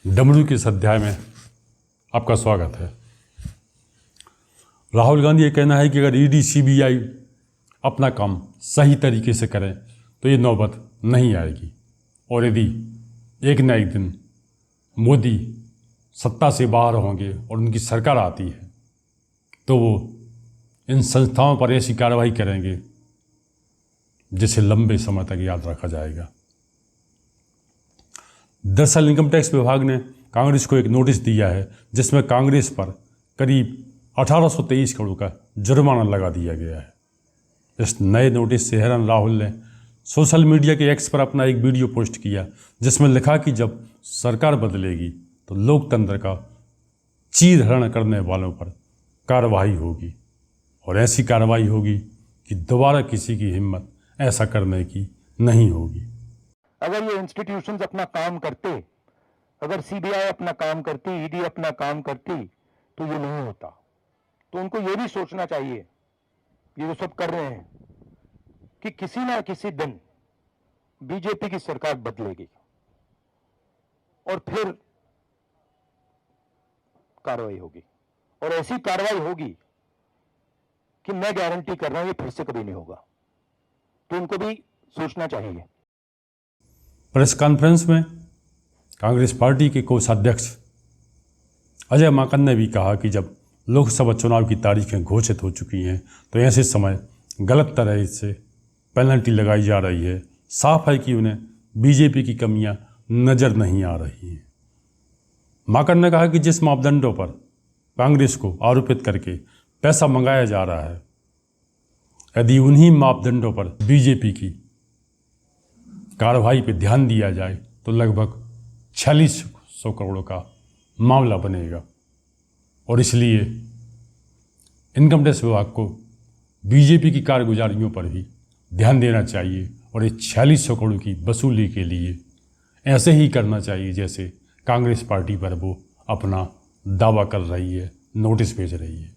डमरू के इस अध्याय में आपका स्वागत है। राहुल गांधी ये कहना है कि अगर ईडी सीबीआई अपना काम सही तरीके से करें तो ये नौबत नहीं आएगी, और यदि एक न एक दिन मोदी सत्ता से बाहर होंगे और उनकी सरकार आती है तो वो इन संस्थाओं पर ऐसी कार्रवाई करेंगे जिसे लंबे समय तक याद रखा जाएगा। दरअसल इनकम टैक्स विभाग ने कांग्रेस को एक नोटिस दिया है जिसमें कांग्रेस पर करीब 1823 करोड़ का जुर्माना लगा दिया गया है। इस नए नोटिस से हैरान राहुल ने सोशल मीडिया के एक्स पर अपना एक वीडियो पोस्ट किया जिसमें लिखा कि जब सरकार बदलेगी तो लोकतंत्र का चीरहरण करने वालों पर कार्रवाई होगी, और ऐसी कार्रवाई होगी कि दोबारा किसी की हिम्मत ऐसा करने की नहीं होगी। अगर ये इंस्टीट्यूशंस अपना काम करते, अगर सीबीआई अपना काम करती, ईडी अपना काम करती तो ये नहीं होता। तो उनको ये भी सोचना चाहिए, ये जो सब कर रहे हैं, कि किसी ना किसी दिन बीजेपी की सरकार बदलेगी और फिर कार्रवाई होगी, और ऐसी कार्रवाई होगी कि मैं गारंटी कर रहा हूं ये फिर से कभी नहीं होगा। तो उनको भी सोचना चाहिए। प्रेस कॉन्फ्रेंस में कांग्रेस पार्टी के कोषाध्यक्ष अजय माकन ने भी कहा कि जब लोकसभा चुनाव की तारीखें घोषित हो चुकी हैं तो ऐसे समय गलत तरह से पेनल्टी लगाई जा रही है। साफ है कि उन्हें बीजेपी की कमियां नज़र नहीं आ रही हैं। माकन ने कहा कि जिस मापदंडों पर कांग्रेस को आरोपित करके पैसा मंगाया जा रहा है, यदि उन्हीं मापदंडों पर बीजेपी की कार्रवाई पर ध्यान दिया जाए तो लगभग 4600 करोड़ का मामला बनेगा, और इसलिए इनकम टैक्स विभाग को बीजेपी की कारगुजारियों पर भी ध्यान देना चाहिए, और ये 4600 करोड़ की वसूली के लिए ऐसे ही करना चाहिए जैसे कांग्रेस पार्टी पर वो अपना दावा कर रही है, नोटिस भेज रही है।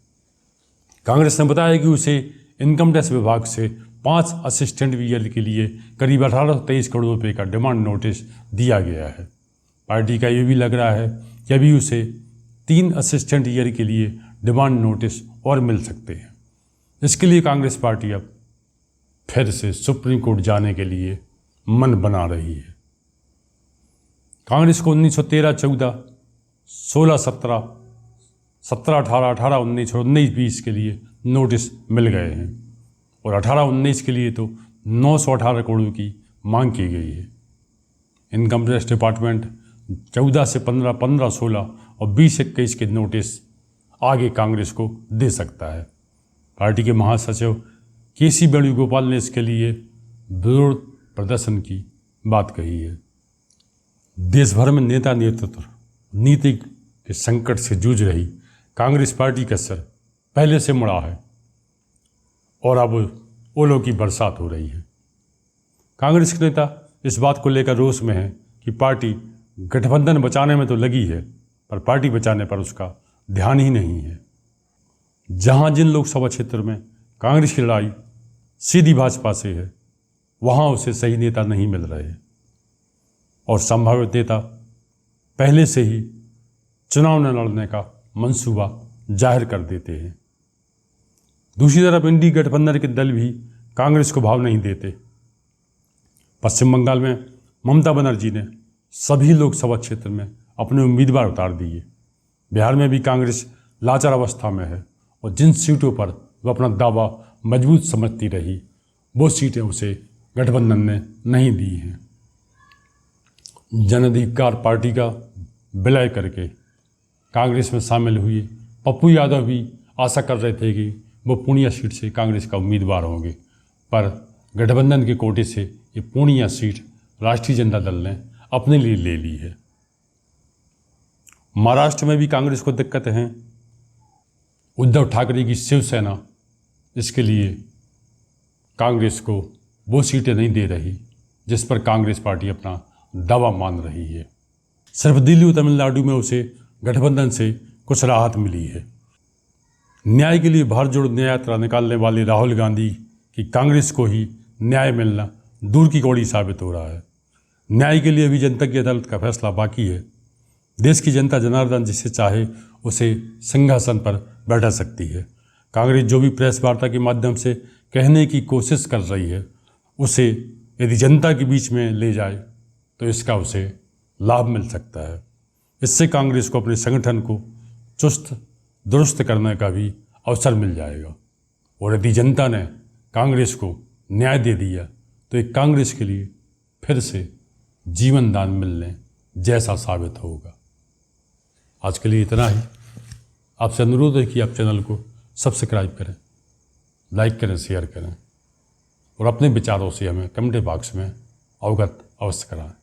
कांग्रेस ने बताया कि उसे इनकम टैक्स विभाग से 5 असिस्टेंट ईयर के लिए करीब 1823 करोड़ रुपए का डिमांड नोटिस दिया गया है। पार्टी का ये भी लग रहा है कि अभी उसे 3 असिस्टेंट ईयर के लिए डिमांड नोटिस और मिल सकते हैं। इसके लिए कांग्रेस पार्टी अब फिर से सुप्रीम कोर्ट जाने के लिए मन बना रही है। कांग्रेस को 1913, 14, 16, 17, 17, 18, 18, 19 और 19, 20 के लिए नोटिस मिल गए हैं, और 18-19 के लिए तो 918 करोड़ की मांग की गई है। इनकम टैक्स डिपार्टमेंट 14 से 15, 15, 16 और 20-21 के नोटिस आगे कांग्रेस को दे सकता है। पार्टी के महासचिव केसी वेणुगोपाल ने इसके लिए विरोध प्रदर्शन की बात कही है। देश भर में नेता नेतृत्व नीति के संकट से जूझ रही कांग्रेस पार्टी का सर पहले से मुड़ा है, और अब ओलों की बरसात हो रही है। कांग्रेस के नेता इस बात को लेकर रोष में है कि पार्टी गठबंधन बचाने में तो लगी है, पर पार्टी बचाने पर उसका ध्यान ही नहीं है। जहां जिन लोकसभा क्षेत्र में कांग्रेस की लड़ाई सीधी भाजपा से है, वहां उसे सही नेता नहीं मिल रहे हैं, और संभावित नेता पहले से ही चुनाव न लड़ने का मंसूबा जाहिर कर देते हैं। दूसरी तरफ इंडी गठबंधन के दल भी कांग्रेस को भाव नहीं देते। पश्चिम बंगाल में ममता बनर्जी ने सभी लोकसभा क्षेत्र में अपने उम्मीदवार उतार दिए। बिहार में भी कांग्रेस लाचार अवस्था में है, और जिन सीटों पर वह अपना दावा मजबूत समझती रही वो सीटें उसे गठबंधन ने नहीं दी हैं। जन अधिकार पार्टी का विलय करके कांग्रेस में शामिल हुए पप्पू यादव भी आशा कर रहे थे कि वो पूर्णिया सीट से कांग्रेस का उम्मीदवार होंगे, पर गठबंधन के कोटे से ये पूर्णिया सीट राष्ट्रीय जनता दल ने अपने लिए ले ली है। महाराष्ट्र में भी कांग्रेस को दिक्कत है। उद्धव ठाकरे की शिवसेना इसके लिए कांग्रेस को वो सीटें नहीं दे रही जिस पर कांग्रेस पार्टी अपना दावा मान रही है। सिर्फ दिल्ली और तमिलनाडु में उसे गठबंधन से कुछ राहत मिली है। न्याय के लिए भारत जोड़ो न्याय यात्रा निकालने वाले राहुल गांधी की कांग्रेस को ही न्याय मिलना दूर की कौड़ी साबित हो रहा है। न्याय के लिए भी जनता की अदालत का फैसला बाकी है। देश की जनता जनार्दन जिसे चाहे उसे सिंहासन पर बैठा सकती है। कांग्रेस जो भी प्रेस वार्ता के माध्यम से कहने की कोशिश कर रही है, उसे यदि जनता के बीच में ले जाए तो इसका उसे लाभ मिल सकता है। इससे कांग्रेस को अपने संगठन को चुस्त दुरुस्त करने का भी अवसर मिल जाएगा। और यदि जनता ने कांग्रेस को न्याय दे दिया तो एक कांग्रेस के लिए फिर से जीवन दान मिलने जैसा साबित होगा। आज के लिए इतना ही। आपसे अनुरोध है कि आप चैनल को सब्सक्राइब करें, लाइक करें, शेयर करें और अपने विचारों से हमें कमेंट बॉक्स में अवगत अवश्य कराएं।